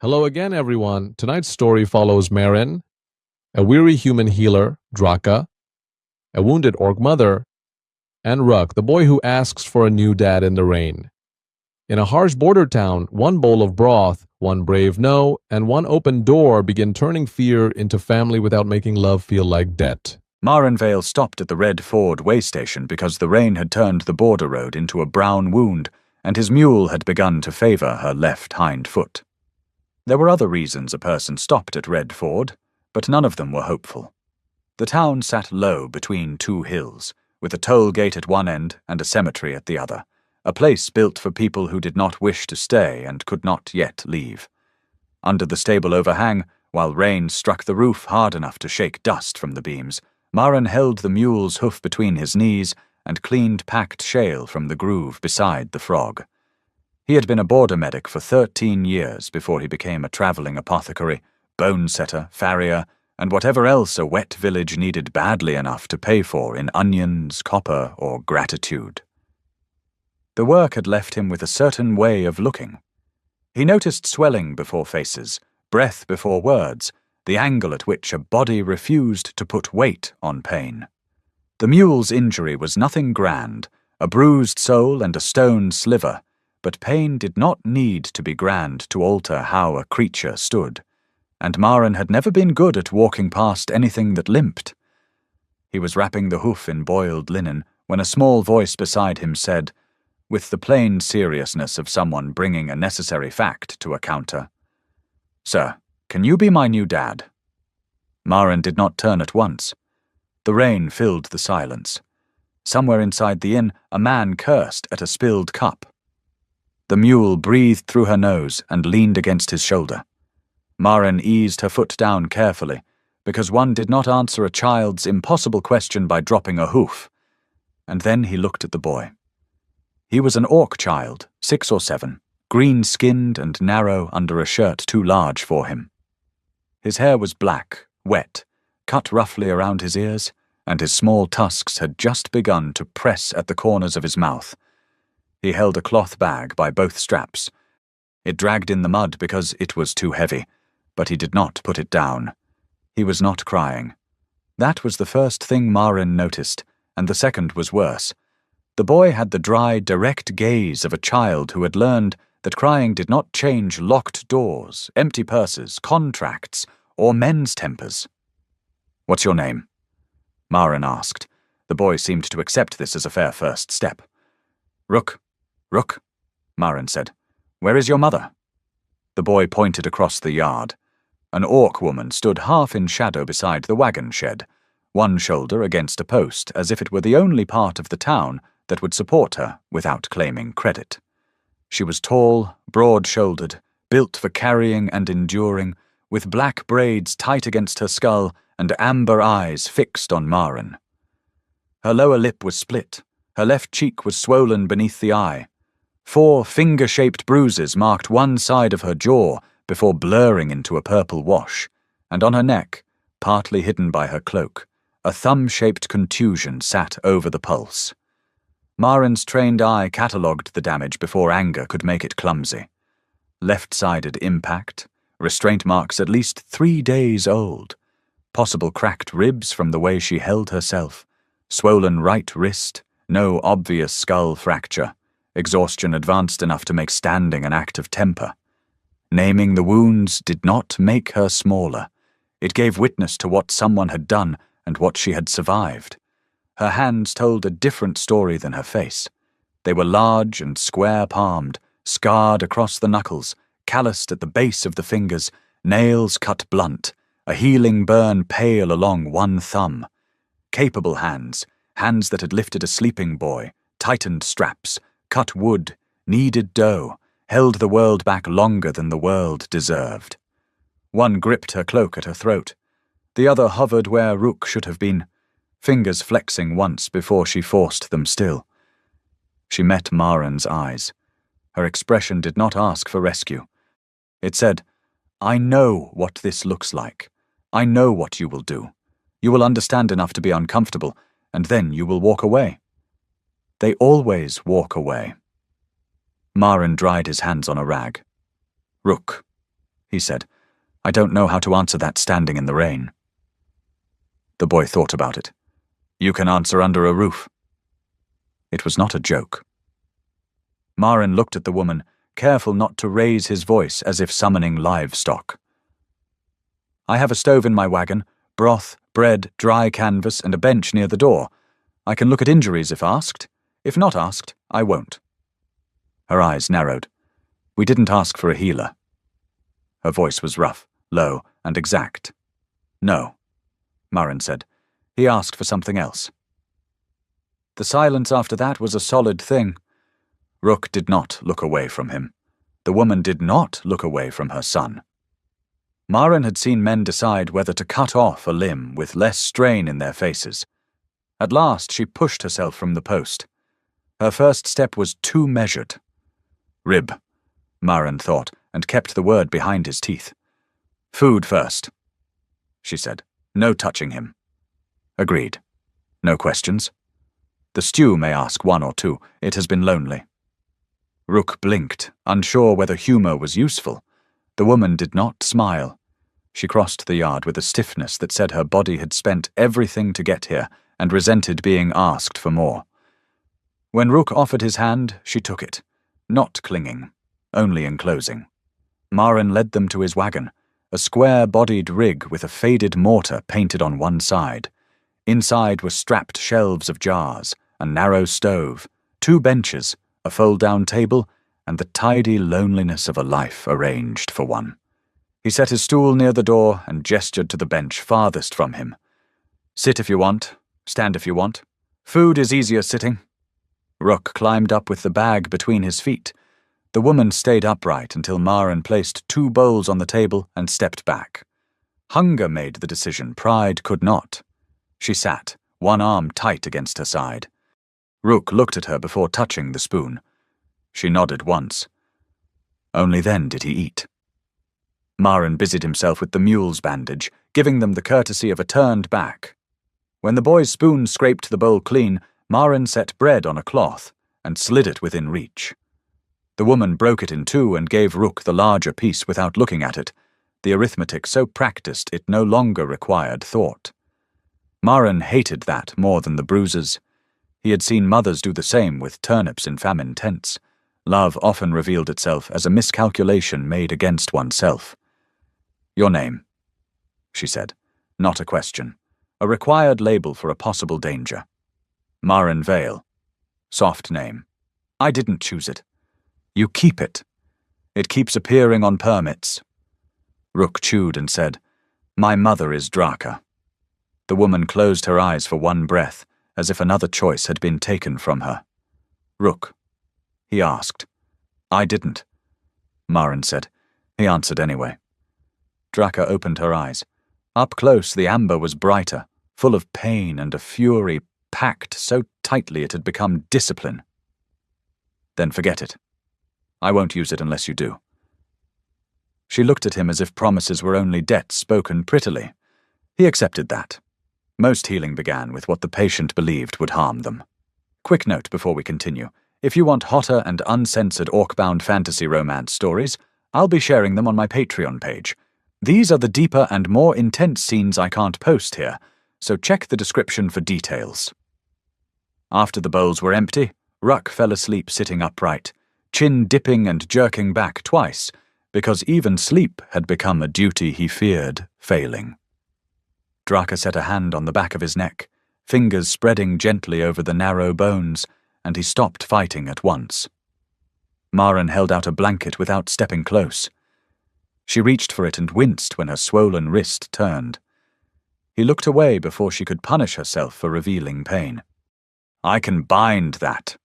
Hello again, everyone. Tonight's story follows Marin, a weary human healer, Draka, a wounded orc mother, and Ruk, the boy who asks for a new dad in the rain. In a harsh border town, one bowl of broth, one brave no, and one open door begin turning fear into family without making love feel like debt. Marinvale stopped at the Red Ford way station because the rain had turned the border road into a brown wound, and his mule had begun to favor her left hind foot. There were other reasons a person stopped at Red Ford, but none of them were hopeful. The town sat low between two hills, with a toll gate at one end and a cemetery at the other, a place built for people who did not wish to stay and could not yet leave. Under the stable overhang, while rain struck the roof hard enough to shake dust from the beams, Marin held the mule's hoof between his knees and cleaned packed shale from the groove beside the frog. He had been a border medic for 13 years before he became a traveling apothecary, bone setter, farrier, and whatever else a wet village needed badly enough to pay for in onions, copper, or gratitude. The work had left him with a certain way of looking. He noticed swelling before faces, breath before words, the angle at which a body refused to put weight on pain. The mule's injury was nothing grand, a bruised sole and a stone sliver, but pain did not need to be grand to alter how a creature stood, and Marin had never been good at walking past anything that limped. He was wrapping the hoof in boiled linen when a small voice beside him said, with the plain seriousness of someone bringing a necessary fact to a counter, "Sir, can you be my new dad?" Marin did not turn at once. The rain filled the silence. Somewhere inside the inn, a man cursed at a spilled cup. The mule breathed through her nose and leaned against his shoulder. Marin eased her foot down carefully, because one did not answer a child's impossible question by dropping a hoof. And then he looked at the boy. He was an orc child, 6 or 7, green-skinned and narrow under a shirt too large for him. His hair was black, wet, cut roughly around his ears, and his small tusks had just begun to press at the corners of his mouth. He held a cloth bag by both straps. It dragged in the mud because it was too heavy, but he did not put it down. He was not crying. That was the first thing Marin noticed, and the second was worse. The boy had the dry, direct gaze of a child who had learned that crying did not change locked doors, empty purses, contracts, or men's tempers. "What's your name?" Marin asked. The boy seemed to accept this as a fair first step. "Ruk." "Ruk," Marin said. "Where is your mother?" The boy pointed across the yard. An orc woman stood half in shadow beside the wagon shed, one shoulder against a post, as if it were the only part of the town that would support her without claiming credit. She was tall, broad-shouldered, built for carrying and enduring, with black braids tight against her skull and amber eyes fixed on Marin. Her lower lip was split, her left cheek was swollen beneath the eye. 4 finger-shaped bruises marked one side of her jaw before blurring into a purple wash, and on her neck, partly hidden by her cloak, a thumb-shaped contusion sat over the pulse. Marin's trained eye catalogued the damage before anger could make it clumsy. Left-sided impact, restraint marks at least 3 days old, possible cracked ribs from the way she held herself, swollen right wrist, no obvious skull fracture, exhaustion advanced enough to make standing an act of temper. Naming the wounds did not make her smaller. It gave witness to what someone had done and what she had survived. Her hands told a different story than her face. They were large and square-palmed, scarred across the knuckles, calloused at the base of the fingers, nails cut blunt, a healing burn pale along one thumb. Capable hands, hands that had lifted a sleeping boy, tightened straps, cut wood, kneaded dough, held the world back longer than the world deserved. One gripped her cloak at her throat. The other hovered where Ruk should have been, fingers flexing once before she forced them still. She met Marin's eyes. Her expression did not ask for rescue. It said, "I know what this looks like. I know what you will do. You will understand enough to be uncomfortable, and then you will walk away." They always walk away. Marin dried his hands on a rag. "Ruk." he said. I don't know how to answer that standing in the rain. The boy thought about it. You can answer under a roof. It was not a joke. Maren looked at the woman, careful not to raise his voice as if summoning livestock. I have a stove in my wagon, broth, bread, dry canvas, and a bench near the door. I can look at injuries if asked. If not asked, I won't. Her eyes narrowed. We didn't ask for a healer. Her voice was rough, low, and exact. No, Maren said. He asked for something else. The silence after that was a solid thing. Rook did not look away from him. The woman did not look away from her son. Maren had seen men decide whether to cut off a limb with less strain in their faces. At last she pushed herself from the post. Her first step was too measured. Rib, Maren thought, and kept the word behind his teeth. Food first, she said. No touching him. Agreed. No questions. The stew may ask one or two. It has been lonely. Rook blinked, unsure whether humour was useful. The woman did not smile. She crossed the yard with a stiffness that said her body had spent everything to get here and resented being asked for more. When Rook offered his hand, she took it, not clinging, only enclosing. Maren led them to his wagon, a square-bodied rig with a faded mortar painted on one side. Inside were strapped shelves of jars, a narrow stove, 2 benches, a fold-down table, and the tidy loneliness of a life arranged for one. He set his stool near the door and gestured to the bench farthest from him. Sit if you want, stand if you want. Food is easier sitting. Rook climbed up with the bag between his feet. The woman stayed upright until Maren placed 2 bowls on the table and stepped back. Hunger made the decision, pride could not. She sat, one arm tight against her side. Rook looked at her before touching the spoon. She nodded once. Only then did he eat. Maren busied himself with the mule's bandage, giving them the courtesy of a turned back. When the boy's spoon scraped the bowl clean, Maren set bread on a cloth and slid it within reach. The woman broke it in 2 and gave Rook the larger piece without looking at it, the arithmetic so practiced it no longer required thought. Maren hated that more than the bruises. He had seen mothers do the same with turnips in famine tents. Love often revealed itself as a miscalculation made against oneself. Your name, she said, not a question, a required label for a possible danger. Maren Vale. Soft name. I didn't choose it. You keep it. It keeps appearing on permits. Rook chewed and said, My mother is Draka. The woman closed her eyes for one breath, as if another choice had been taken from her. Rook, he asked. I didn't, Maren said. He answered anyway. Draka opened her eyes. Up close the amber was brighter, full of pain and a fury packed so tightly it had become discipline. Then forget it. I won't use it unless you do. She looked at him as if promises were only debts spoken prettily. He accepted that. Most healing began with what the patient believed would harm them. Quick note before we continue. If you want hotter and uncensored orc-bound fantasy romance stories, I'll be sharing them on my Patreon page. These are the deeper and more intense scenes I can't post here, so check the description for details. After the bowls were empty, Ruck fell asleep sitting upright, chin dipping and jerking back twice, because even sleep had become a duty he feared failing. Draka set a hand on the back of his neck, fingers spreading gently over the narrow bones, and he stopped fighting at once. Maren held out a blanket without stepping close. She reached for it and winced when her swollen wrist turned. He looked away before she could punish herself for revealing pain. I can bind that,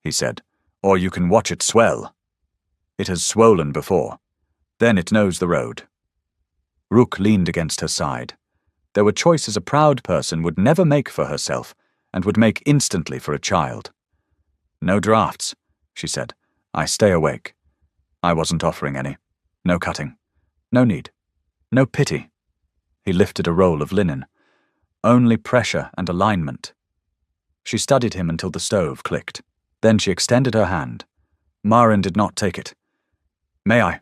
he said, or you can watch it swell. It has swollen before. Then it knows the road. Rook leaned against her side. There were choices a proud person would never make for herself and would make instantly for a child. No drafts, she said. I stay awake. I wasn't offering any. No cutting. No need. No pity. He lifted a roll of linen. Only pressure and alignment. She studied him until the stove clicked. Then she extended her hand. Maren did not take it. May I?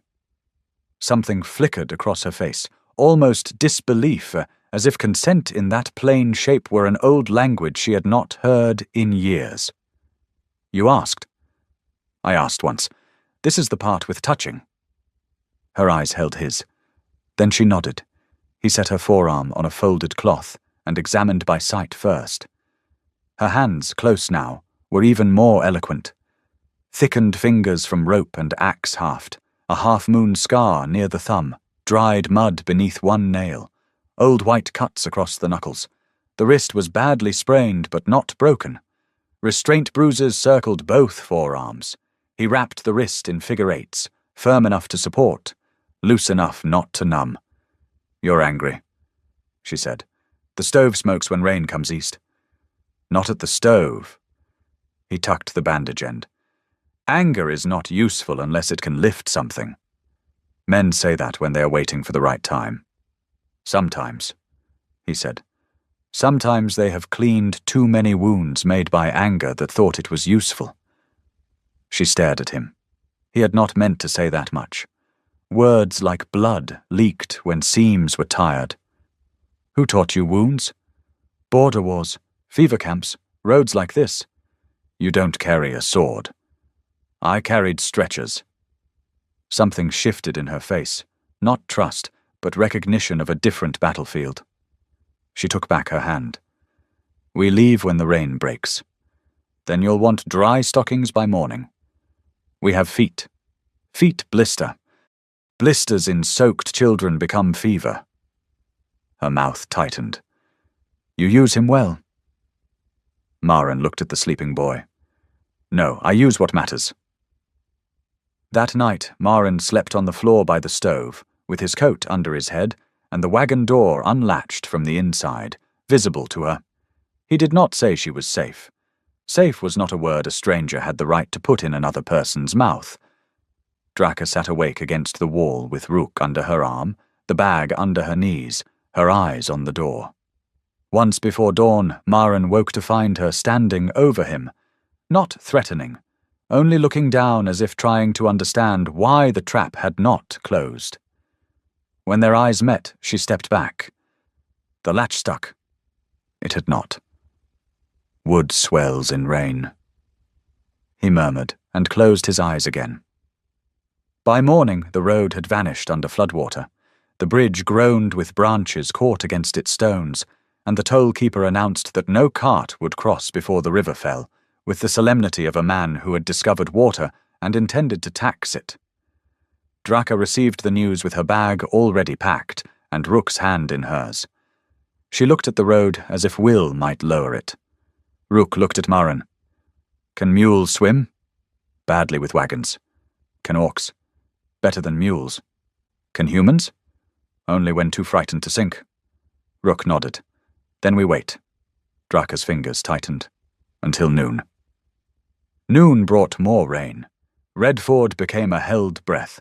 Something flickered across her face, almost disbelief, as if consent in that plain shape were an old language she had not heard in years. "You asked?" "I asked once. This is the part with touching." Her eyes held his. Then she nodded. He set her forearm on a folded cloth and examined by sight first. Her hands, close now, were even more eloquent. Thickened fingers from rope and axe haft, a half-moon scar near the thumb, dried mud beneath one nail, old white cuts across the knuckles. The wrist was badly sprained but not broken. Restraint bruises circled both forearms. He wrapped the wrist in figure eights, firm enough to support, loose enough not to numb. "You're angry," she said. "The stove smokes when rain comes east." "Not at the stove." He tucked the bandage end. "Anger is not useful unless it can lift something. Men say that when they are waiting for the right time." "Sometimes," he said. "Sometimes they have cleaned too many wounds made by anger that thought it was useful." She stared at him. He had not meant to say that much. Words like blood leaked when seams were tired. "Who taught you wounds?" "Border wars, fever camps, roads like this." "You don't carry a sword." "I carried stretchers." Something shifted in her face, not trust, but recognition of a different battlefield. She took back her hand. "We leave when the rain breaks. Then you'll want dry stockings by morning. We have feet. Feet blister. Blisters in soaked children become fever." Her mouth tightened. "You use him well." Maren looked at the sleeping boy. "No, I use what matters." That night, Maren slept on the floor by the stove, with his coat under his head, and the wagon door unlatched from the inside, visible to her. He did not say she was safe. Safe was not a word a stranger had the right to put in another person's mouth. Draka sat awake against the wall with Rook under her arm, the bag under her knees, her eyes on the door. Once before dawn, Maren woke to find her standing over him, not threatening, only looking down as if trying to understand why the trap had not closed. When their eyes met, she stepped back. The latch stuck. It had not. "Wood swells in rain," he murmured, and closed his eyes again. By morning, the road had vanished under floodwater. The bridge groaned with branches caught against its stones, and the toll-keeper announced that no cart would cross before the river fell, with the solemnity of a man who had discovered water and intended to tax it. Draka received the news with her bag already packed, and Rook's hand in hers. She looked at the road as if will might lower it. Rook looked at Maren. "Can mules swim?" "Badly with wagons." "Can orcs?" "Better than mules." "Can humans?" "Only when too frightened to sink." Rook nodded. "Then we wait." Draka's fingers tightened. "Until noon." Noon brought more rain. Redford became a held breath.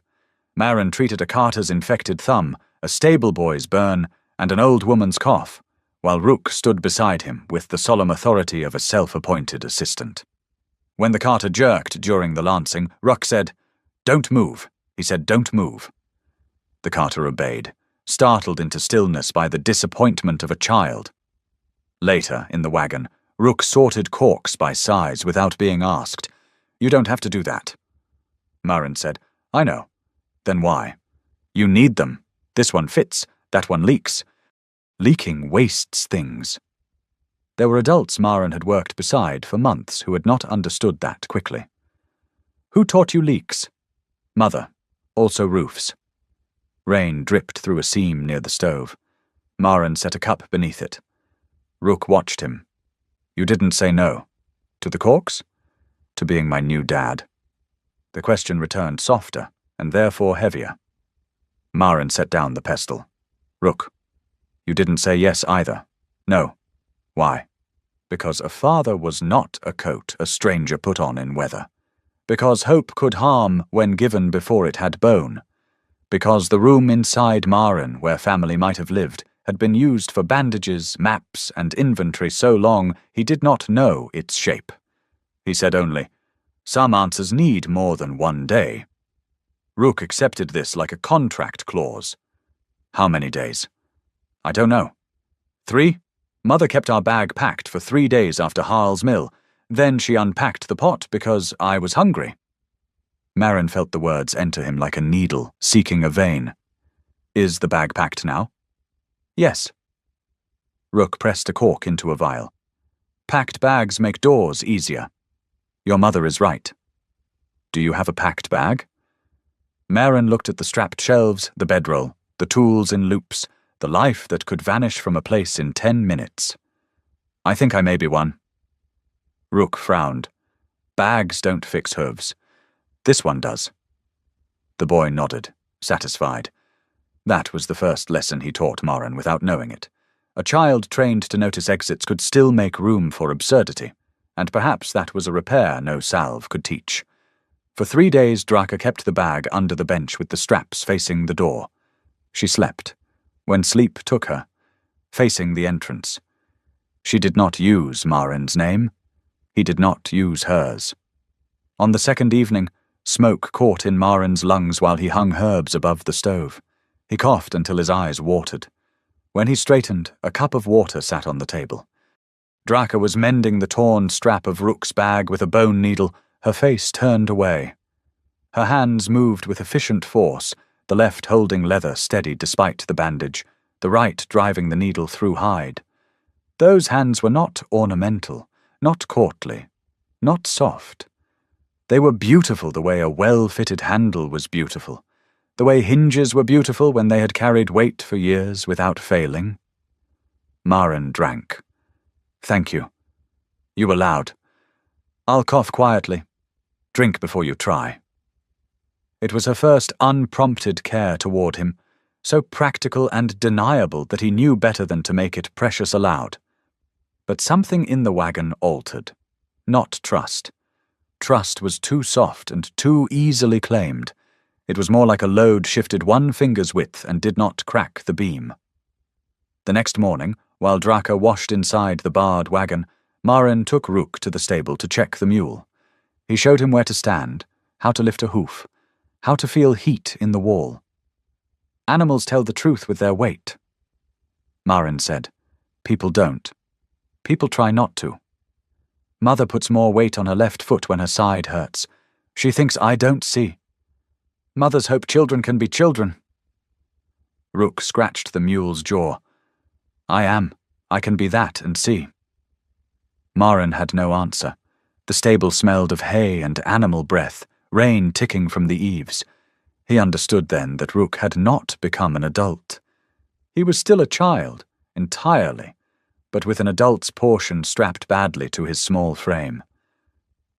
Maren treated a carter's infected thumb, a stable boy's burn, and an old woman's cough, while Rook stood beside him with the solemn authority of a self-appointed assistant. When the carter jerked during the lancing, Rook said, "Don't move." He said, "Don't move." The carter obeyed, startled into stillness by the disappointment of a child. Later, in the wagon, Rook sorted corks by size without being asked. "You don't have to do that." Maren said, "I know." "Then why?" "You need them. This one fits, that one leaks. Leaking wastes things." There were adults Maren had worked beside for months who had not understood that quickly. "Who taught you leaks?" "Mother. Also roofs." Rain dripped through a seam near the stove. Maren set a cup beneath it. Rook watched him. "You didn't say no." "To the corks?" "To being my new dad." The question returned softer, and therefore heavier. Maren set down the pestle. "Rook, you didn't say yes either." "No." "Why?" "Because a father was not a coat a stranger put on in weather. Because hope could harm when given before it had bone. Because the room inside Maren, where family might have lived, had been used for bandages, maps, and inventory so long he did not know its shape. He said only, "Some answers need more than one day." Rook accepted this like a contract clause. How many days? I don't know. 3? Mother kept our bag packed for 3 days after Harl's Mill. Then she unpacked the pot because I was hungry. Marin felt the words enter him like a needle, seeking a vein. Is the bag packed now? Yes. Rook pressed a cork into a vial. Packed bags make doors easier. Your mother is right. Do you have a packed bag? Marin looked at the strapped shelves, the bedroll, the tools in loops, the life that could vanish from a place in 10 minutes. I think I may be one. Rook frowned. Bags don't fix hooves. This one does. The boy nodded, satisfied. That was the first lesson he taught Marin without knowing it. A child trained to notice exits could still make room for absurdity, and perhaps that was a repair no salve could teach. For 3 days, Draka kept the bag under the bench with the straps facing the door. She slept, when sleep took her, facing the entrance. She did not use Marin's name. He did not use hers. On the second evening, smoke caught in Marin's lungs while he hung herbs above the stove. He coughed until his eyes watered. When he straightened, a cup of water sat on the table. Draka was mending the torn strap of Rook's bag with a bone needle, her face turned away. Her hands moved with efficient force, the left holding leather steady despite the bandage, the right driving the needle through hide. Those hands were not ornamental, not courtly, not soft. They were beautiful the way a well-fitted handle was beautiful, the way hinges were beautiful when they had carried weight for years without failing. Marin drank. Thank you. You were loud. I'll cough quietly. Drink before you try. It was her first unprompted care toward him, so practical and deniable that he knew better than to make it precious aloud. But something in the wagon altered. Not trust. Trust was too soft and too easily claimed. It was more like a load shifted 1 finger's width and did not crack the beam. The next morning, while Draka washed inside the barred wagon, Marin took Rook to the stable to check the mule. He showed him where to stand, how to lift a hoof, how to feel heat in the wall. Animals tell the truth with their weight. Marin said, people don't. People try not to. Mother puts more weight on her left foot when her side hurts. She thinks I don't see. Mothers hope children can be children. Rook scratched the mule's jaw. I am. I can be that and see. Marin had no answer. The stable smelled of hay and animal breath, rain ticking from the eaves. He understood then that Rook had not become an adult. He was still a child, entirely, but with an adult's portion strapped badly to his small frame.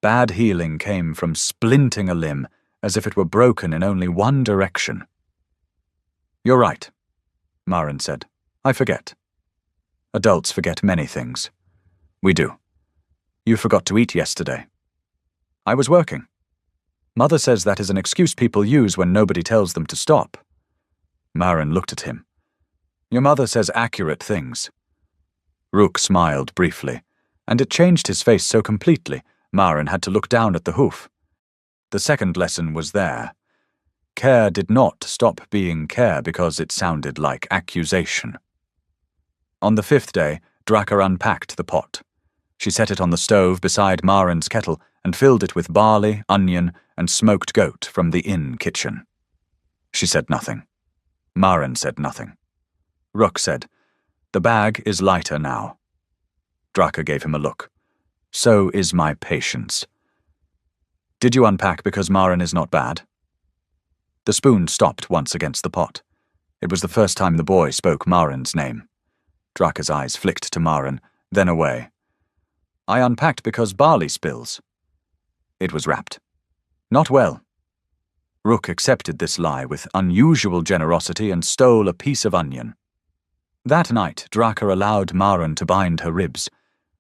Bad healing came from splinting a limb as if it were broken in only one direction. You're right, Marin said. I forget. Adults forget many things. We do. You forgot to eat yesterday. I was working. Mother says that is an excuse people use when nobody tells them to stop. Marin looked at him. Your mother says accurate things. Rook smiled briefly, and it changed his face so completely, Marin had to look down at the hoof. The second lesson was there. Care did not stop being care because it sounded like accusation. On the 5th day, Draka unpacked the pot. She set it on the stove beside Marin's kettle and filled it with barley, onion, and smoked goat from the inn kitchen. She said nothing. Marin said nothing. Rook said, the bag is lighter now. Draka gave him a look. So is my patience. Did you unpack because Marin is not bad? The spoon stopped once against the pot. It was the first time the boy spoke Marin's name. Draka's eyes flicked to Marin, then away. I unpacked because barley spills. It was wrapped. Not well. Rook accepted this lie with unusual generosity and stole a piece of onion. That night, Draka allowed Marin to bind her ribs.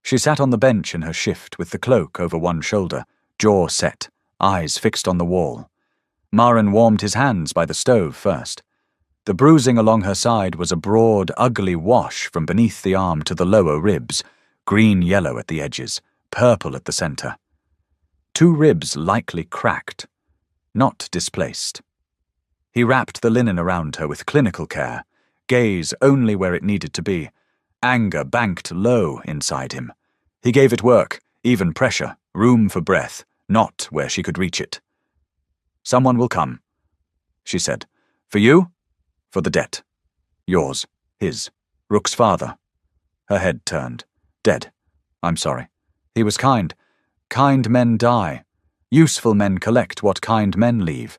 She sat on the bench in her shift with the cloak over one shoulder, jaw set, eyes fixed on the wall. Marin warmed his hands by the stove first. The bruising along her side was a broad, ugly wash from beneath the arm to the lower ribs, green-yellow at the edges, purple at the center. 2 ribs likely cracked, not displaced. He wrapped the linen around her with clinical care, gaze only where it needed to be, anger banked low inside him. He gave it work, even pressure, room for breath, not where she could reach it. "Someone will come," she said. "For you? For the debt. Yours. His. Rook's father." Her head turned. "Dead. I'm sorry. He was kind. Kind men die. Useful men collect what kind men leave."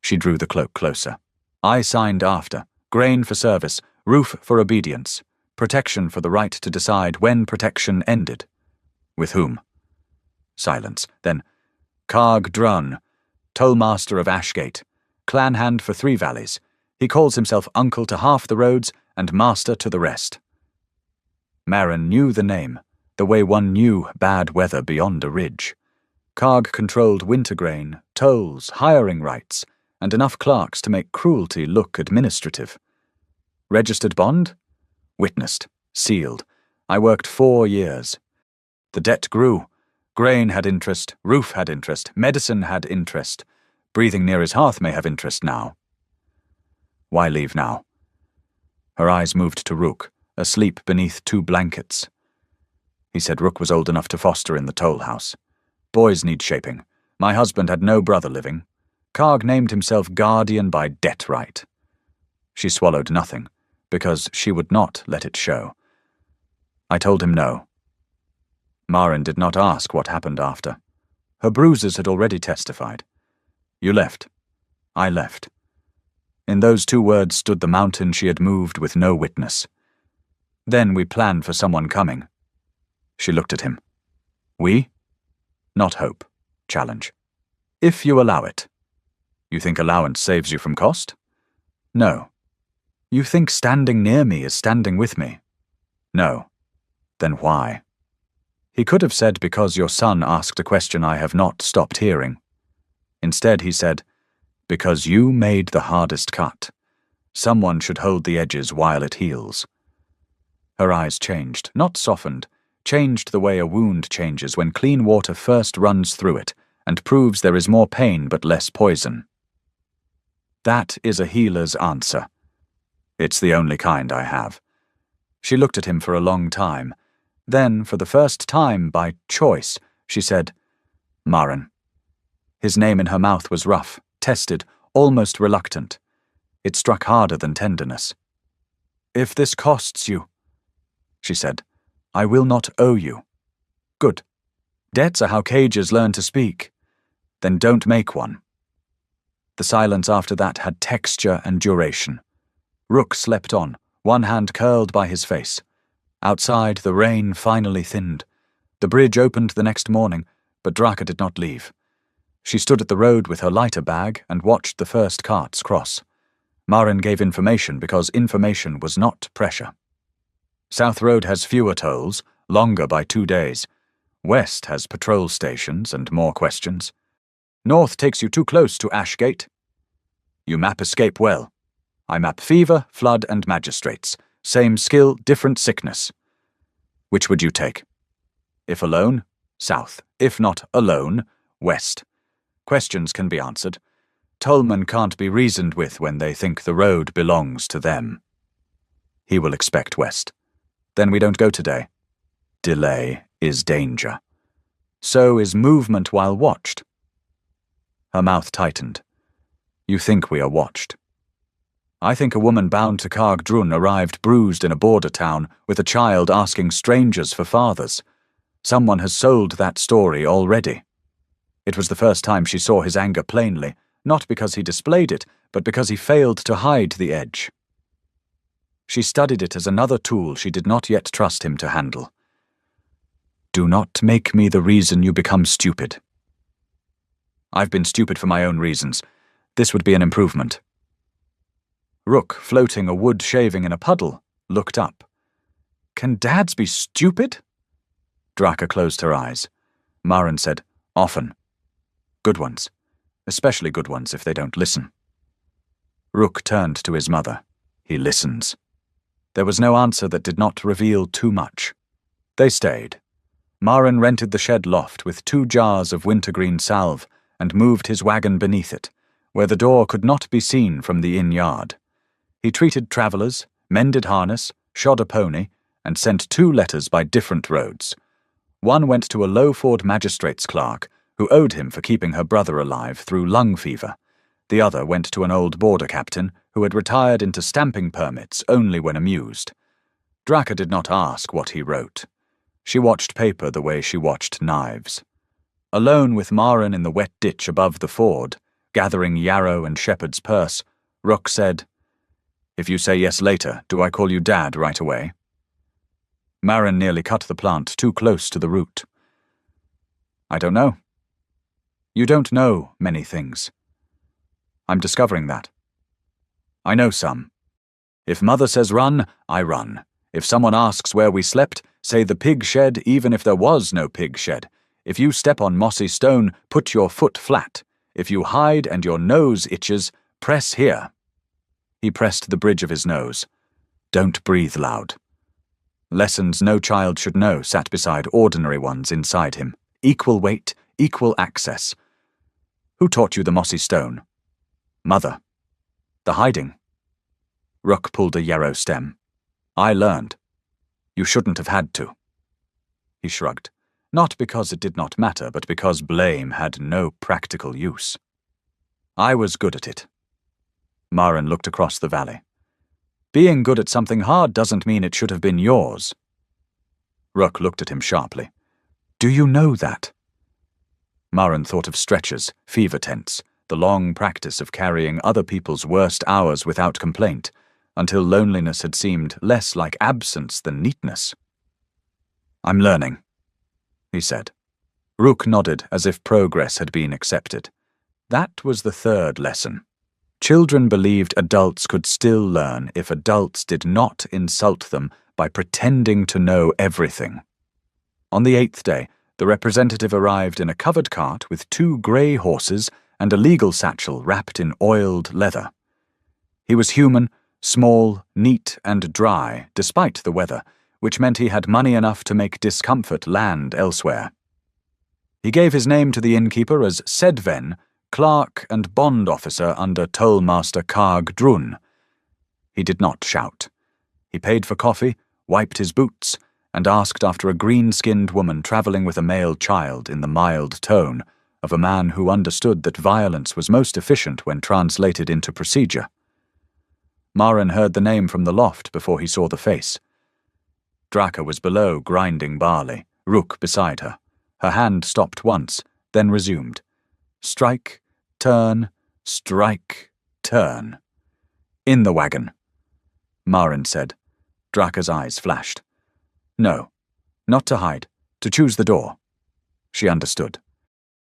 She drew the cloak closer. "I signed after. Grain for service, roof for obedience, protection for the right to decide when protection ended." "With whom?" Silence. Then, "Karg Drun, tollmaster of Ashgate, clan hand for 3 valleys. He calls himself uncle to half the roads and master to the rest." Maren knew the name, the way one knew bad weather beyond a ridge. Karg controlled wintergrain, tolls, hiring rights, and enough clerks to make cruelty look administrative. Registered bond? Witnessed. Sealed. I worked 4 years. The debt grew. Grain had interest, roof had interest, medicine had interest. Breathing near his hearth may have interest now. Why leave now? Her eyes moved to Rook, asleep beneath 2 blankets. He said Rook was old enough to foster in the toll house. "Boys need shaping. My husband had no brother living. Karg named himself guardian by debt right." She swallowed nothing, because she would not let it show. I told him no. Maren did not ask what happened after. Her bruises had already testified. "You left. I left." In those 2 words stood the mountain she had moved with no witness. "Then we planned for someone coming." She looked at him. "We?" "Not hope. Challenge. If you allow it." "You think allowance saves you from cost?" "No." "You think standing near me is standing with me?" "No." "Then why?" He could have said, "Because your son asked a question I have not stopped hearing." Instead he said, "Because you made the hardest cut. Someone should hold the edges while it heals." Her eyes changed, not softened, changed the way a wound changes when clean water first runs through it and proves there is more pain but less poison. "That is a healer's answer. It's the only kind I have." She looked at him for a long time. Then, for the first time by choice, she said, "Maren." His name in her mouth was rough, tested, almost reluctant. It struck harder than tenderness. "If this costs you," she said, "I will not owe you." "Good. Debts are how cages learn to speak. Then don't make one." The silence after that had texture and duration. Rook slept on, one hand curled by his face. Outside, the rain finally thinned. The bridge opened the next morning, but Draka did not leave. She stood at the road with her lighter bag and watched the first carts cross. Maren gave information because information was not pressure. South Road has fewer tolls, longer by 2 days. West has patrol stations and more questions. North takes you too close to Ashgate. You map escape well. I map fever, flood, and magistrates. Same skill, different sickness. Which would you take? If alone, south. If not alone, west. Questions can be answered. Tollmen can't be reasoned with when they think the road belongs to them. He will expect west. Then we don't go today. Delay is danger. So is movement while watched. Her mouth tightened. You think we are watched. I think a woman bound to Karg Drun arrived bruised in a border town with a child asking strangers for fathers. Someone has sold that story already. It was the first time she saw his anger plainly, not because he displayed it, but because he failed to hide the edge. She studied it as another tool she did not yet trust him to handle. Do not make me the reason you become stupid. I've been stupid for my own reasons. This would be an improvement. Rook, floating a wood shaving in a puddle, looked up. Can dads be stupid? Draka closed her eyes. Maren said, often. Good ones. Especially good ones if they don't listen. Rook turned to his mother. He listens. There was no answer that did not reveal too much. They stayed. Maren rented the shed loft with 2 jars of wintergreen salve and moved his wagon beneath it, where the door could not be seen from the inn yard. He treated travellers, mended harness, shod a pony, and sent 2 letters by different roads. One went to a Lowford magistrate's clerk, who owed him for keeping her brother alive through lung fever. The other went to an old border captain, who had retired into stamping permits only when amused. Draka did not ask what he wrote. She watched paper the way she watched knives. Alone with Maren in the wet ditch above the ford, gathering yarrow and shepherd's purse, Rook said, "If you say yes later, do I call you Dad right away?" Maren nearly cut the plant too close to the root. "I don't know." "You don't know many things." "I'm discovering that." "I know some. If Mother says run, I run. If someone asks where we slept, say the pig shed even if there was no pig shed. If you step on mossy stone, put your foot flat. If you hide and your nose itches, press here." He pressed the bridge of his nose. "Don't breathe loud." Lessons no child should know sat beside ordinary ones inside him. Equal weight, equal access. "Who taught you the mossy stone?" "Mother." "The hiding?" Rook pulled a yarrow stem. "I learned. You shouldn't have had to." He shrugged, not because it did not matter, but because blame had no practical use. "I was good at it." Maren looked across the valley. "Being good at something hard doesn't mean it should have been yours." Rook looked at him sharply. "Do you know that?" Maren thought of stretchers, fever tents, the long practice of carrying other people's worst hours without complaint, until loneliness had seemed less like absence than neatness. "I'm learning," he said. Rook nodded as if progress had been accepted. That was the 3rd lesson. Children believed adults could still learn if adults did not insult them by pretending to know everything. On the 8th day, the representative arrived in a covered cart with 2 grey horses and a legal satchel wrapped in oiled leather. He was human, small, neat, and dry, despite the weather, which meant he had money enough to make discomfort land elsewhere. He gave his name to the innkeeper as Sedven, clerk and bond officer under tollmaster Karg Drun. He did not shout. He paid for coffee, wiped his boots, and asked after a green-skinned woman travelling with a male child in the mild tone of a man who understood that violence was most efficient when translated into procedure. Maren heard the name from the loft before he saw the face. Draka was below grinding barley, Rook beside her. Her hand stopped once, then resumed. Strike, turn, strike, turn. "In the wagon," Maren said. Draka's eyes flashed. "No, not to hide, to choose the door." She understood.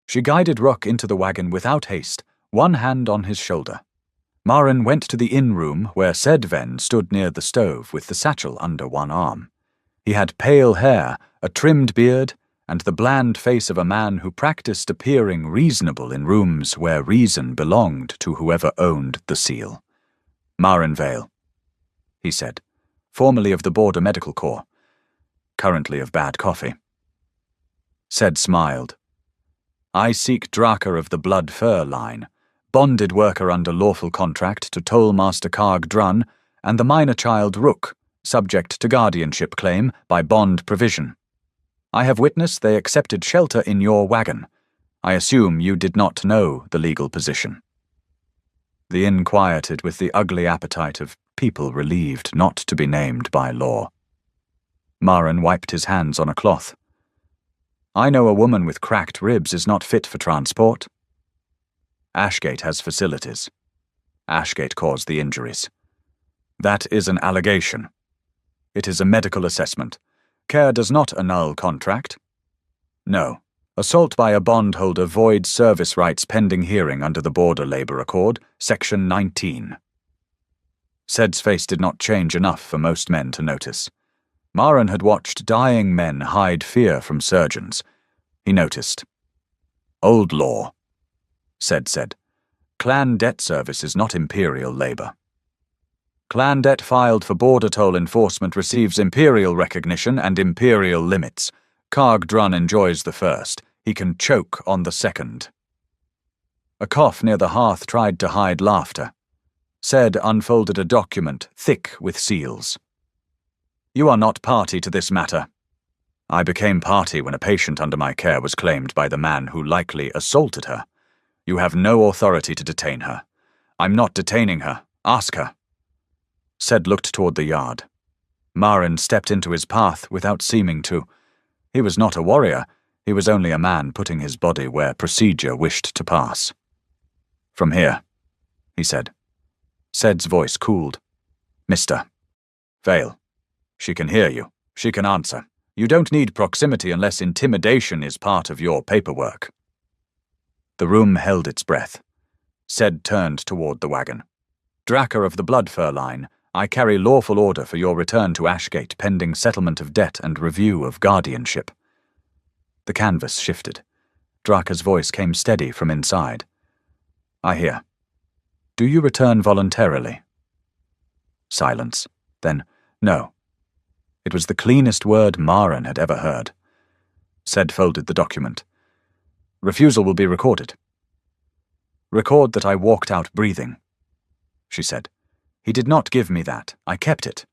She guided Rook into the wagon without haste, one hand on his shoulder. Maren went to the inn room where Sedven stood near the stove with the satchel under one arm. He had pale hair, a trimmed beard, and the bland face of a man who practiced appearing reasonable in rooms where reason belonged to whoever owned the seal. "Maren Vale," he said, formerly of the Border Medical Corps, currently of bad coffee. Sed smiled. "I seek Draka of the Blood Fur line, bonded worker under lawful contract to tollmaster Karg Drun, and the minor child Rook, subject to guardianship claim by bond provision. I have witnessed they accepted shelter in your wagon. I assume you did not know the legal position." The inn quieted with the ugly appetite of people relieved not to be named by law. Maren wiped his hands on a cloth. "I know a woman with cracked ribs is not fit for transport." "Ashgate has facilities. Ashgate caused the injuries." "That is an allegation." "It is a medical assessment. Care does not annul contract." "No. Assault by a bondholder voids service rights pending hearing under the Border Labour Accord, Section 19. Sed's face did not change enough for most men to notice. Maren had watched dying men hide fear from surgeons. He noticed. "Old law," Sed said. "Clan debt service is not imperial labour." "Clan debt filed for border toll enforcement receives imperial recognition and imperial limits. Karg Drun enjoys the first. He can choke on the second." A cough near the hearth tried to hide laughter. Said unfolded a document thick with seals. You are not party to this matter. I became party when a patient under my care was claimed by the man who likely assaulted her. You have no authority to detain her. I'm not detaining her. Ask her. Said looked toward the yard. Marin stepped into his path without seeming to. He was not a warrior. He was only a man putting his body where procedure wished to pass. From here, he said. Said's voice cooled. Mister. Vale. She can hear you. She can answer. You don't need proximity unless intimidation is part of your paperwork. The room held its breath. Said turned toward the wagon. Draka of the Blood Fur line, I carry lawful order for your return to Ashgate pending settlement of debt and review of guardianship. The canvas shifted. Draka's voice came steady from inside. I hear. Do you return voluntarily? Silence. Then, no. It was the cleanest word Marin had ever heard. Said folded the document. Refusal will be recorded. Record that I walked out breathing, she said. He did not give me that. I kept it.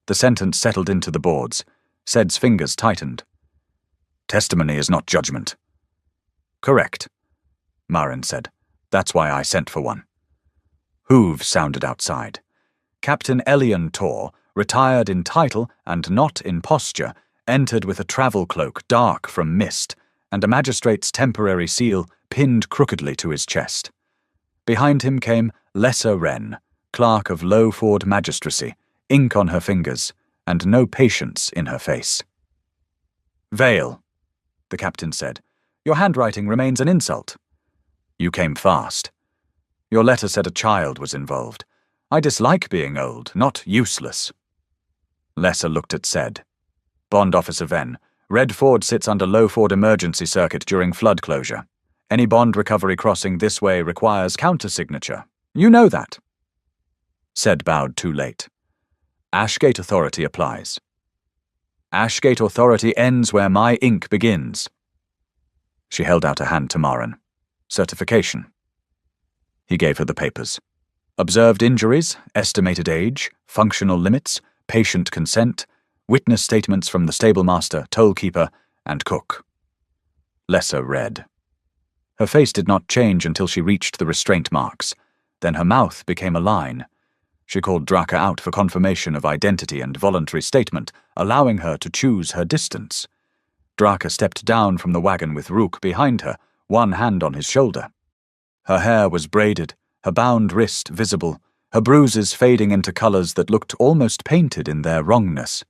The sentence settled into the boards. Said's fingers tightened. Testimony is not judgment. Correct, Marin said. That's why I sent for one. Hooves sounded outside. Captain Elian Tor, retired in title and not in posture, entered with a travel cloak dark from mist and a magistrate's temporary seal pinned crookedly to his chest. Behind him came Lesser Wren, clerk of Lowford Magistracy, ink on her fingers and no patience in her face. Vale, the captain said. Your handwriting remains an insult. You came fast. Your letter said a child was involved. I dislike being old, not useless. Lesser looked at Said. Bond Officer Venn. Redford sits under Lowford emergency circuit during flood closure. Any bond recovery crossing this way requires countersignature. You know that. Said bowed too late. Ashgate authority applies. Ashgate authority ends where my ink begins. She held out a hand to Marin. Certification. He gave her the papers. Observed injuries, estimated age, functional limits, patient consent, witness statements from the stablemaster, tollkeeper, and cook. Lesser read. Her face did not change until she reached the restraint marks. Then her mouth became a line. She called Draka out for confirmation of identity and voluntary statement, allowing her to choose her distance. Draka stepped down from the wagon with Rook behind her, one hand on his shoulder. Her hair was braided, her bound wrist visible, her bruises fading into colors that looked almost painted in their wrongness.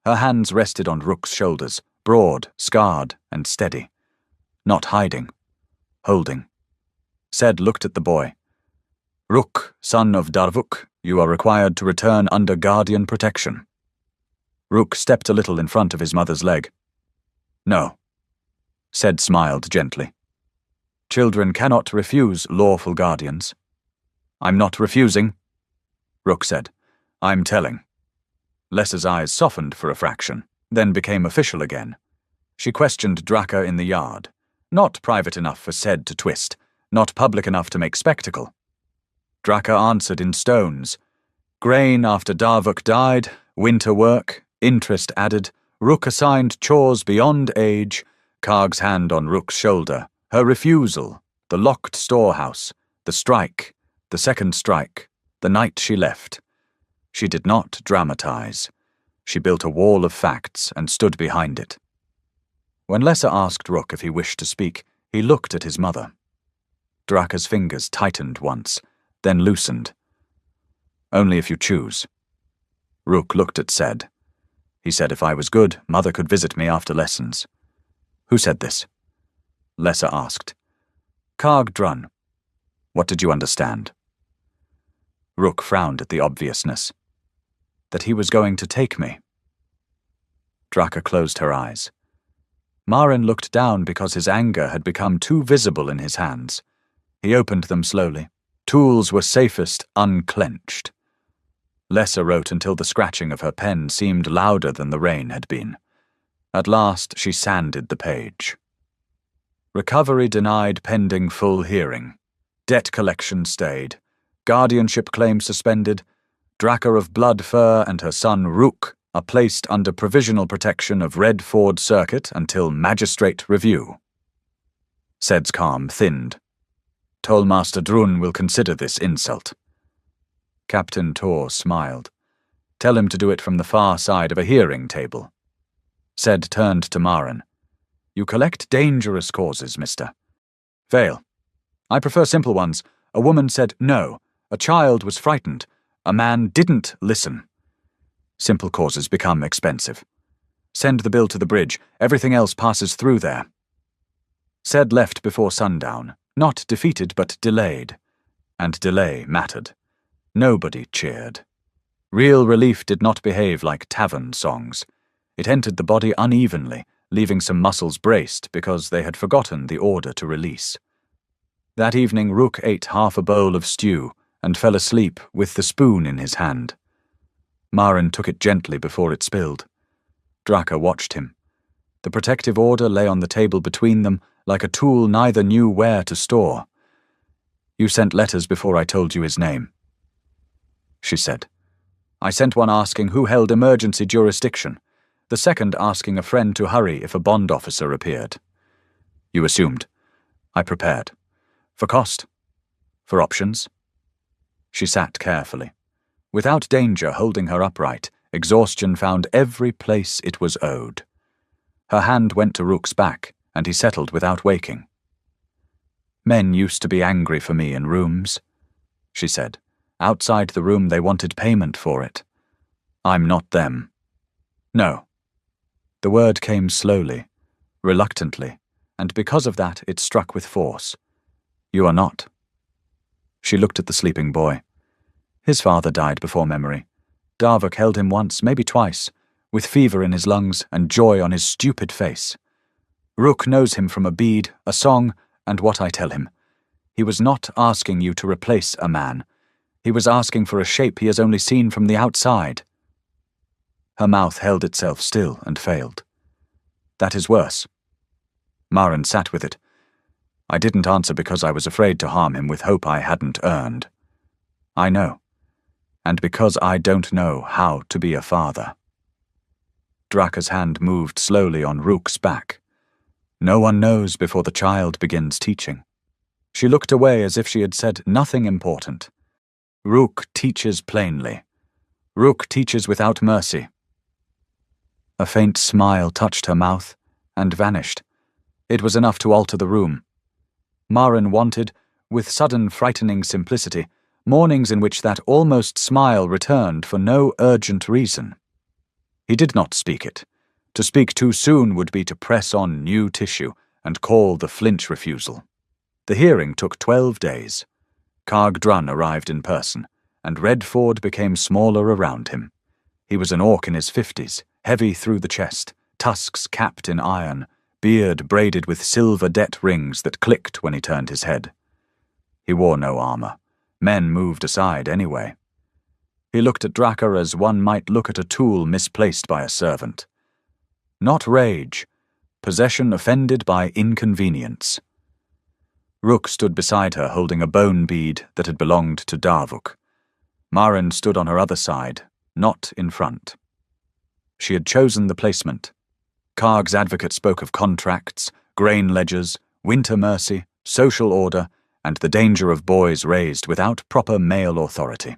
Her hands rested on Rook's shoulders, broad, scarred, and steady. Not hiding. Holding. Said looked at the boy. Rook, son of Darvuk, you are required to return under guardian protection. Rook stepped a little in front of his mother's leg. No. Said smiled gently. Children cannot refuse lawful guardians. I'm not refusing, Rook said. I'm telling. Lesser's eyes softened for a fraction, then became official again. She questioned Draka in the yard. Not private enough for Said to twist, not public enough to make spectacle. Draka answered in stones. Grain after Darvuk died, winter work, interest added, Rook assigned chores beyond age, Karg's hand on Rook's shoulder, her refusal, the locked storehouse, the strike, the second strike, the night she left. She did not dramatize. She built a wall of facts and stood behind it. When Lesser asked Rook if he wished to speak, he looked at his mother. Draka's fingers tightened once, then loosened. Only if you choose. Rook looked at Said. He said if I was good, Mother could visit me after lessons. Who said this? Lesser asked. Karg Drun. What did you understand? Rook frowned at the obviousness. That he was going to take me. Draka closed her eyes. Marin looked down because his anger had become too visible in his hands. He opened them slowly. Tools were safest unclenched. Lesser wrote until the scratching of her pen seemed louder than the rain had been. At last she sanded the page. Recovery denied pending full hearing. Debt collection stayed. Guardianship claim suspended. Draka of Blood Fur and her son Rook are placed under provisional protection of Red Ford Circuit until magistrate review. Sed's calm thinned. Tollmaster Drun will consider this insult. Captain Tor smiled. Tell him to do it from the far side of a hearing table. Sed turned to Maren. You collect dangerous causes, mister. Vale. I prefer simple ones. A woman said no. A child was frightened. A man didn't listen. Simple causes become expensive. Send the bill to the bridge. Everything else passes through there. Sed left before sundown, not defeated but delayed. And delay mattered. Nobody cheered. Real relief did not behave like tavern songs. It entered the body unevenly, leaving some muscles braced because they had forgotten the order to release. That evening Rook ate half a bowl of stew and fell asleep with the spoon in his hand. Maren took it gently before it spilled. Draka watched him. The protective order lay on the table between them like a tool neither knew where to store. You sent letters before I told you his name, she said. I sent one asking who held emergency jurisdiction, the second asking a friend to hurry if a bond officer appeared. You assumed. I prepared. For cost? For options? She sat carefully. Without danger holding her upright, exhaustion found every place it was owed. Her hand went to Rook's back, and he settled without waking. Men used to be angry for me in rooms, she said. Outside the room they wanted payment for it. I'm not them. No. The word came slowly, reluctantly, and because of that it struck with force. You are not. She looked at the sleeping boy. His father died before memory. Darvok held him once, maybe twice, with fever in his lungs and joy on his stupid face. Rook knows him from a bead, a song, and what I tell him. He was not asking you to replace a man. He was asking for a shape he has only seen from the outside. Her mouth held itself still and failed. That is worse. Maren sat with it. I didn't answer because I was afraid to harm him with hope I hadn't earned. I know. And because I don't know how to be a father. Draka's hand moved slowly on Rook's back. No one knows before the child begins teaching. She looked away as if she had said nothing important. Rook teaches plainly. Rook teaches without mercy. A faint smile touched her mouth and vanished. It was enough to alter the room. Maren wanted, with sudden frightening simplicity, mornings in which that almost smile returned for no urgent reason. He did not speak it. To speak too soon would be to press on new tissue and call the flinch refusal. The hearing took 12 days. Karg Drun arrived in person, and Red Ford became smaller around him. He was an orc in his 50s, heavy through the chest, tusks capped in iron, beard braided with silver debt rings that clicked when he turned his head. He wore no armor. Men moved aside anyway. He looked at Draka as one might look at a tool misplaced by a servant. Not rage, possession offended by inconvenience. Rook stood beside her holding a bone bead that had belonged to Darvok. Maren stood on her other side, not in front. She had chosen the placement. Karg's advocate spoke of contracts, grain ledgers, winter mercy, social order, and the danger of boys raised without proper male authority.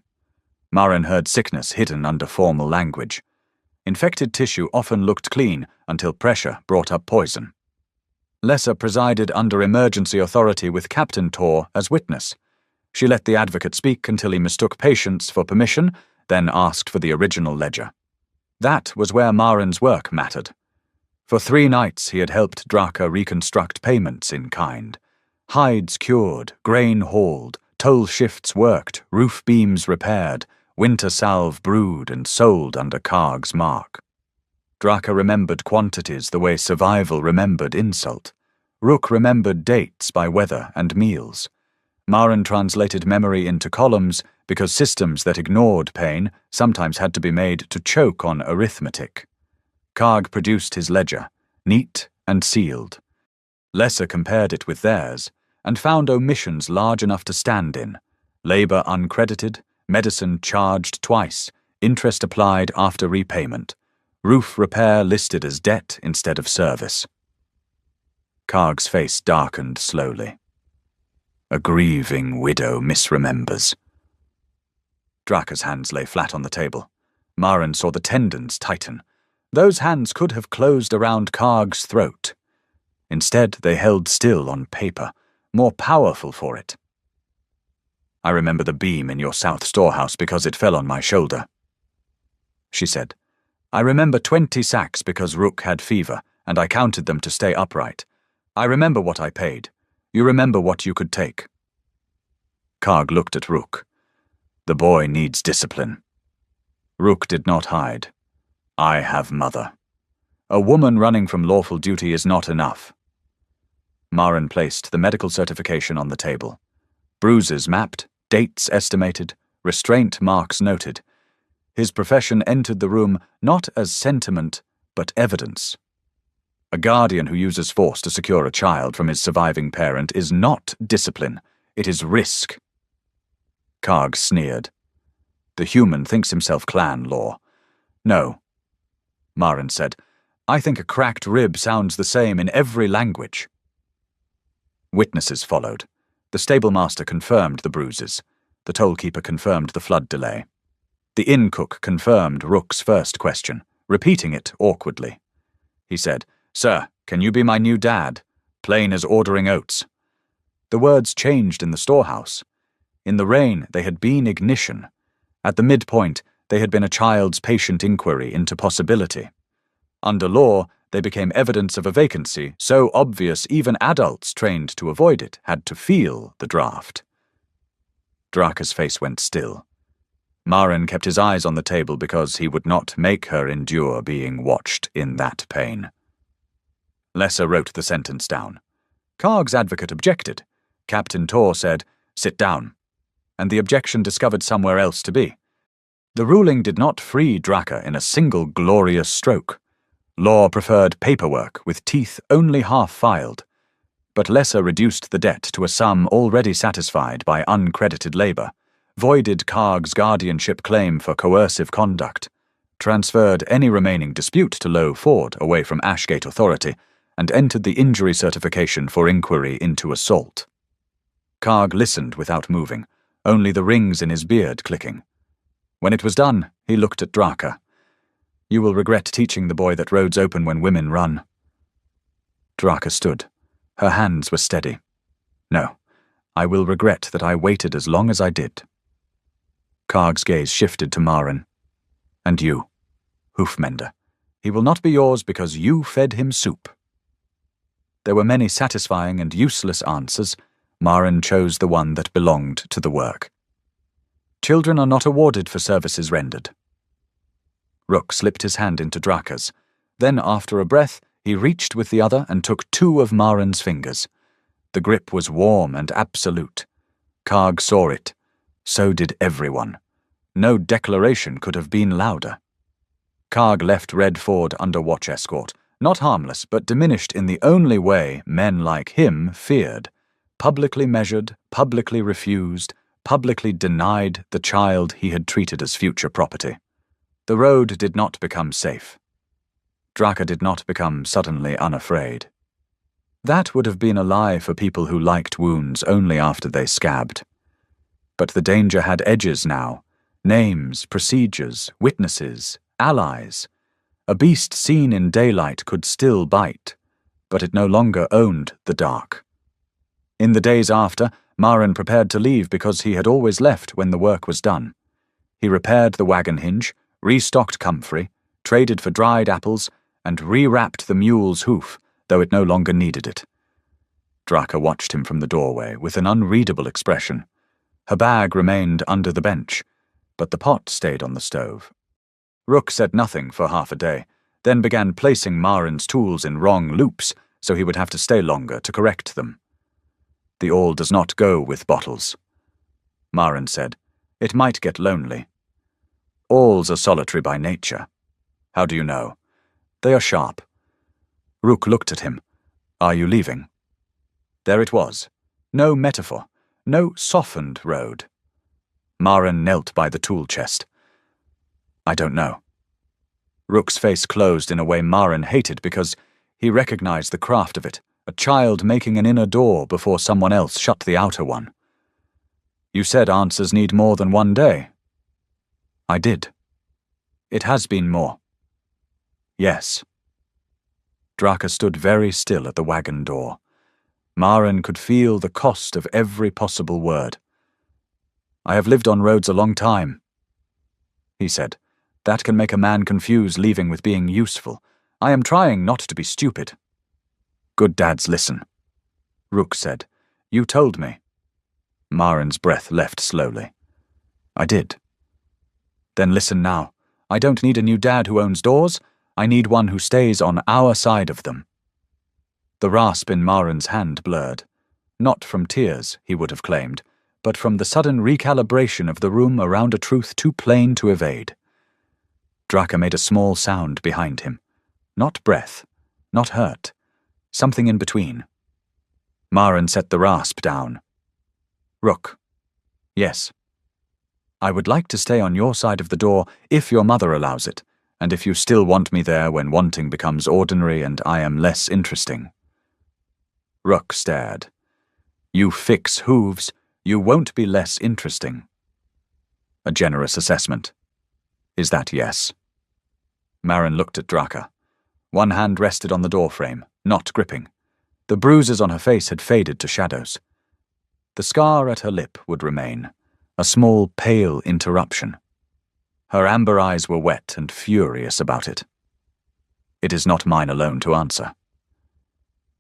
Maren heard sickness hidden under formal language. Infected tissue often looked clean until pressure brought up poison. Lesser presided under emergency authority with Captain Tor as witness. She let the advocate speak until he mistook patience for permission, then asked for the original ledger. That was where Maren's work mattered. For 3 nights he had helped Draka reconstruct payments in kind. Hides cured, grain hauled, toll shifts worked, roof beams repaired, winter salve brewed and sold under Karg's mark. Draka remembered quantities the way survival remembered insult. Rook remembered dates by weather and meals. Maren translated memory into columns because systems that ignored pain sometimes had to be made to choke on arithmetic. Karg produced his ledger, neat and sealed. Lesser compared it with theirs, and found omissions large enough to stand in. Labor uncredited, medicine charged twice, interest applied after repayment, roof repair listed as debt instead of service. Karg's face darkened slowly. A grieving widow misremembers. Draka's hands lay flat on the table. Maren saw the tendons tighten. Those hands could have closed around Karg's throat. Instead, they held still on paper, more powerful for it. I remember the beam in your south storehouse because it fell on my shoulder, she said. I remember 20 sacks because Rook had fever, and I counted them to stay upright. I remember what I paid. You remember what you could take. Karg looked at Rook. The boy needs discipline. Rook did not hide. I have mother. A woman running from lawful duty is not enough. Maren placed the medical certification on the table. Bruises mapped, dates estimated, restraint marks noted. His profession entered the room not as sentiment, but evidence. A guardian who uses force to secure a child from his surviving parent is not discipline, it is risk. Karg sneered. The human thinks himself clan law. No, Maren said. I think a cracked rib sounds the same in every language. Witnesses followed. The stablemaster confirmed the bruises. The tollkeeper confirmed the flood delay. The inn cook confirmed Rook's first question, repeating it awkwardly. He said, Sir, can you be my new dad? Plain as ordering oats. The words changed in the storehouse. In the rain, they had been ignition. At the midpoint, they had been a child's patient inquiry into possibility. Under law, they became evidence of a vacancy so obvious even adults trained to avoid it had to feel the draft. Draka's face went still. Maren kept his eyes on the table because he would not make her endure being watched in that pain. Lesser wrote the sentence down. Karg's advocate objected. Captain Tor said, Sit down. And the objection discovered somewhere else to be. The ruling did not free Draka in a single glorious stroke. Law preferred paperwork with teeth only half filed, but Lesser reduced the debt to a sum already satisfied by uncredited labor, voided Karg's guardianship claim for coercive conduct, transferred any remaining dispute to Low Ford away from Ashgate Authority, and entered the injury certification for inquiry into assault. Karg listened without moving, only the rings in his beard clicking. When it was done, he looked at Draka. You will regret teaching the boy that roads open when women run. Draka stood. Her hands were steady. No, I will regret that I waited as long as I did. Karg's gaze shifted to Maren. And you, Hoofmender. He will not be yours because you fed him soup. There were many satisfying and useless answers. Maren chose the one that belonged to the work. Children are not awarded for services rendered. Rook slipped his hand into Draka's. Then, after a breath, he reached with the other and took 2 of Maren's fingers. The grip was warm and absolute. Karg saw it. So did everyone. No declaration could have been louder. Karg left Red Ford under watch escort, not harmless, but diminished in the only way men like him feared. Publicly measured, publicly refused, publicly denied the child he had treated as future property. The road did not become safe. Draka did not become suddenly unafraid. That would have been a lie for people who liked wounds only after they scabbed. But the danger had edges now. Names, procedures, witnesses, allies. A beast seen in daylight could still bite, but it no longer owned the dark. In the days after, Maren prepared to leave because he had always left when the work was done. He repaired the wagon hinge, restocked comfrey, traded for dried apples, and rewrapped the mule's hoof, though it no longer needed it. Draka watched him from the doorway with an unreadable expression. Her bag remained under the bench, but the pot stayed on the stove. Rook said nothing for half a day, then began placing Maren's tools in wrong loops, so he would have to stay longer to correct them. The awl does not go with bottles. Maren said, It might get lonely. Awls are solitary by nature. How do you know? They are sharp. Rook looked at him. Are you leaving? There it was. No metaphor. No softened road. Maren knelt by the tool chest. I don't know. Rook's face closed in a way Maren hated because he recognized the craft of it, a child making an inner door before someone else shut the outer one. You said answers need more than one day. I did. It has been more. Yes. Draka stood very still at the wagon door. Maren could feel the cost of every possible word. I have lived on roads a long time, he said. That can make a man confuse leaving with being useful. I am trying not to be stupid. Good dads listen. Rook said. You told me. Maren's breath left slowly. I did. Then listen now. I don't need a new dad who owns doors. I need one who stays on our side of them. The rasp in Maren's hand blurred. Not from tears, he would have claimed, but from the sudden recalibration of the room around a truth too plain to evade. Draka made a small sound behind him. Not breath, not hurt, something in between. Maren set the rasp down. Rook. Yes. I would like to stay on your side of the door if your mother allows it, and if you still want me there when wanting becomes ordinary and I am less interesting. Rook stared. You fix hooves, you won't be less interesting. A generous assessment. Is that yes? Maren looked at Draka. One hand rested on the doorframe, not gripping. The bruises on her face had faded to shadows. The scar at her lip would remain, a small pale interruption. Her amber eyes were wet and furious about it. It is not mine alone to answer.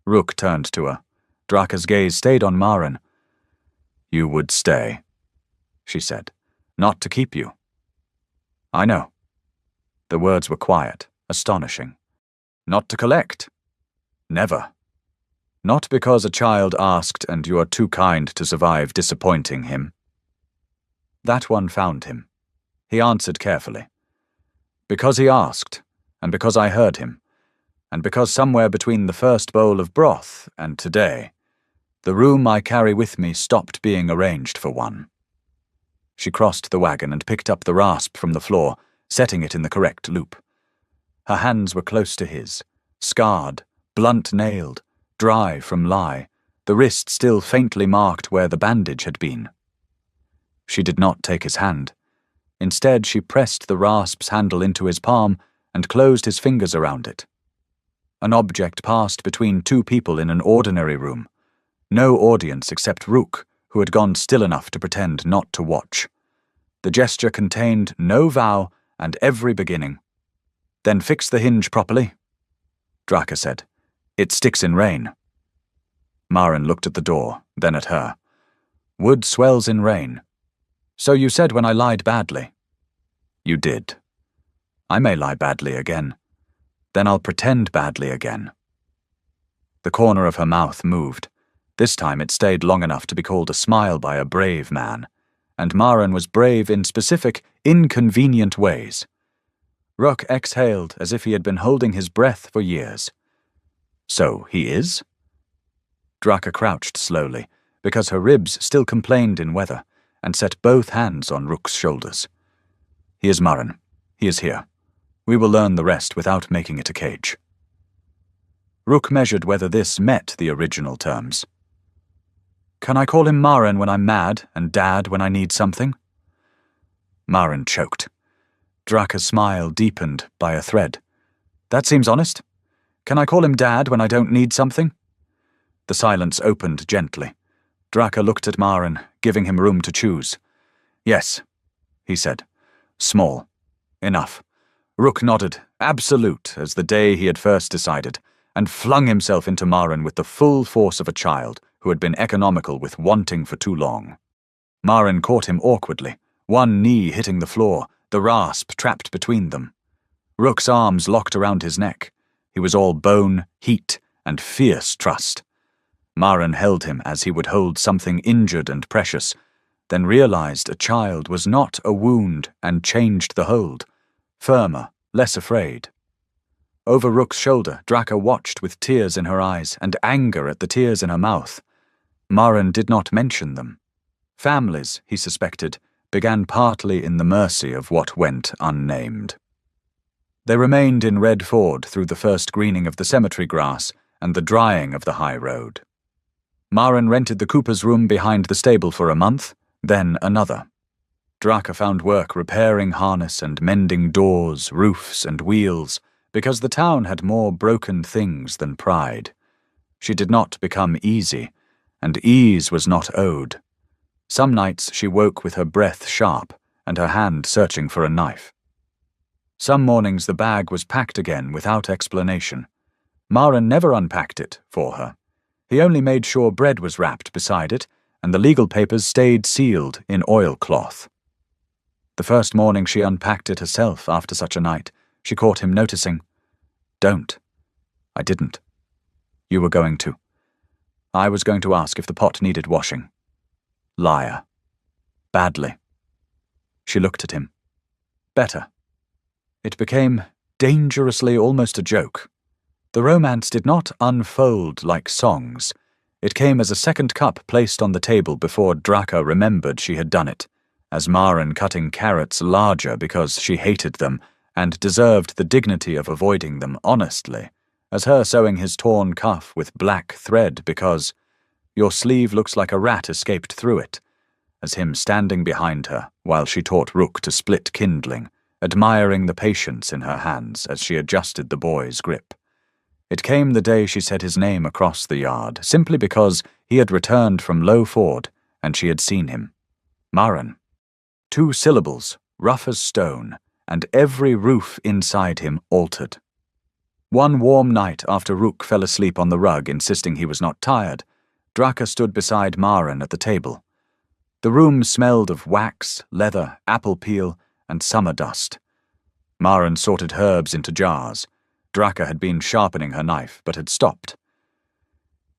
Rook turned to her. Draka's gaze stayed on Maren. You would stay, she said, not to keep you. I know. The words were quiet, astonishing. Not to collect. Never. Not because a child asked and you are too kind to survive disappointing him. That one found him. He answered carefully. Because he asked, and because I heard him, and because somewhere between the first bowl of broth and today, the room I carry with me stopped being arranged for one. She crossed the wagon and picked up the rasp from the floor, setting it in the correct loop. Her hands were close to his, scarred, blunt-nailed, dry from lie, the wrist still faintly marked where the bandage had been. She did not take his hand. Instead, she pressed the rasp's handle into his palm and closed his fingers around it. An object passed between two people in an ordinary room. No audience except Rook, who had gone still enough to pretend not to watch. The gesture contained no vow and every beginning. Then fix the hinge properly, Draka said. It sticks in rain. Maren looked at the door, then at her. Wood swells in rain. So you said when I lied badly. You did. I may lie badly again. Then I'll pretend badly again. The corner of her mouth moved. This time it stayed long enough to be called a smile by a brave man, and Maren was brave in specific, inconvenient ways. Rook exhaled as if he had been holding his breath for years. So he is? Draka crouched slowly, because her ribs still complained in weather, and set both hands on Rook's shoulders. He is Maren. He is here. We will learn the rest without making it a cage. Rook measured whether this met the original terms. Can I call him Maren when I'm mad, and Dad when I need something? Maren choked. Draka's smile deepened by a thread. That seems honest. Can I call him Dad when I don't need something? The silence opened gently. Draka looked at Maren, giving him room to choose. Yes, he said. Small. Enough. Rook nodded, absolute, as the day he had first decided, and flung himself into Maren with the full force of a child who had been economical with wanting for too long. Maren caught him awkwardly, one knee hitting the floor, the rasp trapped between them. Rook's arms locked around his neck. He was all bone, heat, and fierce trust. Maren held him as he would hold something injured and precious, then realized a child was not a wound and changed the hold. Firmer, less afraid. Over Rook's shoulder, Draka watched with tears in her eyes and anger at the tears in her mouth. Maren did not mention them. Families, he suspected, began partly in the mercy of what went unnamed. They remained in Red Ford through the first greening of the cemetery grass and the drying of the high road. Maren rented the cooper's room behind the stable for a month, then another. Draka found work repairing harness and mending doors, roofs, and wheels, because the town had more broken things than pride. She did not become easy, and ease was not owed. Some nights she woke with her breath sharp and her hand searching for a knife. Some mornings the bag was packed again without explanation. Maren never unpacked it for her. He only made sure bread was wrapped beside it, and the legal papers stayed sealed in oilcloth. The first morning she unpacked it herself after such a night, she caught him noticing, "Don't." "I didn't. You were going to. I was going to ask if the pot needed washing." Liar. Badly. She looked at him. Better. It became dangerously almost a joke. The romance did not unfold like songs. It came as a second cup placed on the table before Draka remembered she had done it, as Maren cutting carrots larger because she hated them and deserved the dignity of avoiding them honestly, as her sewing his torn cuff with black thread because "Your sleeve looks like a rat escaped through it," as him standing behind her while she taught Rook to split kindling, admiring the patience in her hands as she adjusted the boy's grip. It came the day she said his name across the yard, simply because he had returned from Low Ford and she had seen him. Maren. 2 syllables, rough as stone, and every roof inside him altered. One warm night after Rook fell asleep on the rug insisting he was not tired, Draka stood beside Maren at the table. The room smelled of wax, leather, apple peel, and summer dust. Maren sorted herbs into jars. Draka had been sharpening her knife, but had stopped.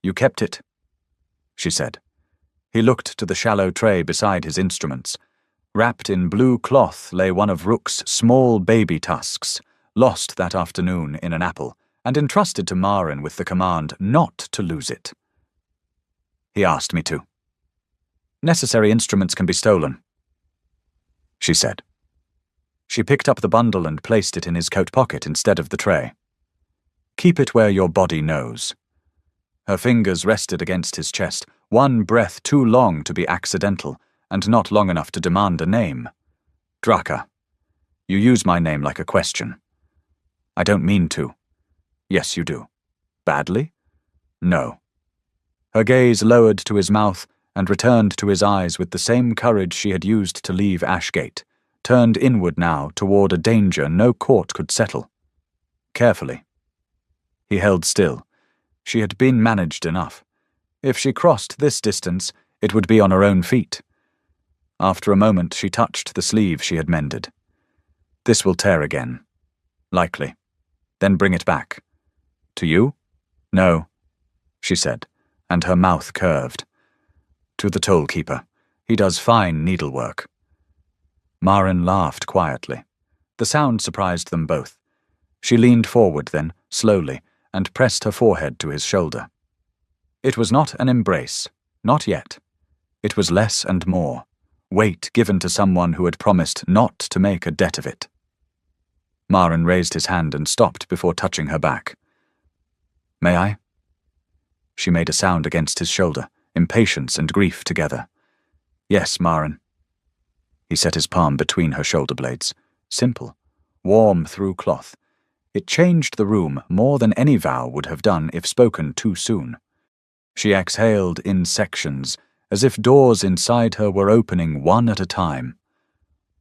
"You kept it," she said. He looked to the shallow tray beside his instruments. Wrapped in blue cloth lay one of Rook's small baby tusks, lost that afternoon in an apple, and entrusted to Maren with the command not to lose it. "He asked me to. Necessary instruments can be stolen," she said. She picked up the bundle and placed it in his coat pocket instead of the tray. "Keep it where your body knows." Her fingers rested against his chest, one breath too long to be accidental, and not long enough to demand a name. "Draka. You use my name like a question." "I don't mean to." "Yes, you do." "Badly?" "No." Her gaze lowered to his mouth and returned to his eyes with the same courage she had used to leave Ashgate, turned inward now toward a danger no court could settle. Carefully. He held still. She had been managed enough. If she crossed this distance, it would be on her own feet. After a moment, she touched the sleeve she had mended. "This will tear again. Likely. Then bring it back." "To you?" "No," she said, and her mouth curved. "To the toll-keeper. He does fine needlework." Maren laughed quietly. The sound surprised them both. She leaned forward then, slowly, and pressed her forehead to his shoulder. It was not an embrace, not yet. It was less and more, weight given to someone who had promised not to make a debt of it. Maren raised his hand and stopped before touching her back. "May I?" She made a sound against his shoulder, impatience and grief together. "Yes, Maren." He set his palm between her shoulder blades. Simple, warm through cloth. It changed the room more than any vow would have done if spoken too soon. She exhaled in sections, as if doors inside her were opening one at a time.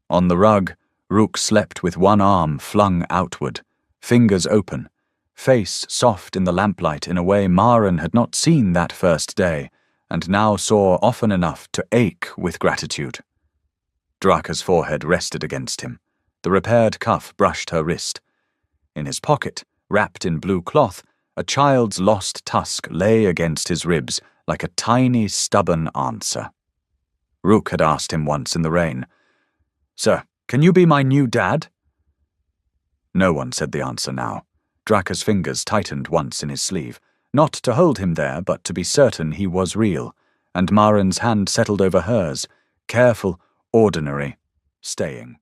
On the rug, Rook slept with one arm flung outward, fingers open, face soft in the lamplight in a way Maren had not seen that first day, and now saw often enough to ache with gratitude. Draka's forehead rested against him. The repaired cuff brushed her wrist. In his pocket, wrapped in blue cloth, a child's lost tusk lay against his ribs like a tiny, stubborn answer. Rook had asked him once in the rain, "Sir, can you be my new dad?" No one said the answer now. Draka's fingers tightened once in his sleeve, not to hold him there, but to be certain he was real, and Marin's hand settled over hers, careful, ordinary, staying.